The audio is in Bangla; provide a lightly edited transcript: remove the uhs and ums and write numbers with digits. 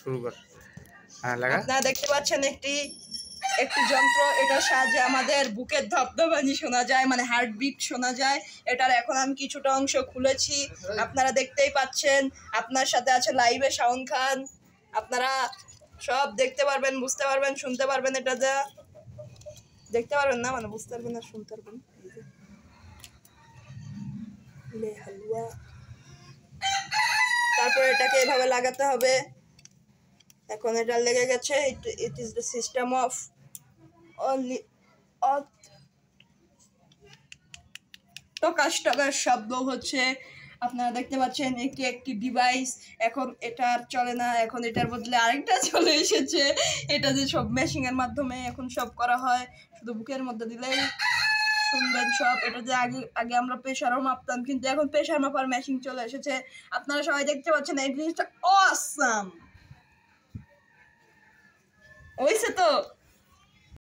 শুরু কর। হ্যাঁ লাগা। আপনারা দেখতে পাচ্ছেন একটি যন্ত্র, এটার সাহায্যে আমাদের বুকের ধপধপানি শোনা যায়, মানে হার্টবিট শোনা যায়। এটার এখন আমি কিছুটা অংশ খুলেছি, আপনারা দেখতেই পাচ্ছেন। আপনার সাথে আছে লাইভে শাওন খান, আপনারা সব দেখতে পারবেন, বুঝতে পারবেন, শুনতে পারবেন। এটা যা দেখতে পারবেন না, মানে বুঝতে পারবেন না, শুনতে পারবেন। তারপর এটাকে এভাবে লাগাতে হবে। এখন এটা লেগে গেছে। It is the system of only talker শব্দ হচ্ছে। আপনারা দেখতে পাচ্ছেন একটি ডিভাইস। এখন এটা আর চলে না, এখন এটার বদলে আরেকটা চলে এসেছে। এটা যে সব মেশিনের মাধ্যমে এখন সব করা হয়, শুধু বুকের মধ্যে দিলেই শুনবেন সব। এটা যে আগে আমরা প্রেশারও মাপতাম, কিন্তু এখন প্রেশার মাপার মেশিন চলে এসেছে। আপনারা সবাই দেখতে পাচ্ছেন, এই জিনিসটা অসাম হয়েছে তো।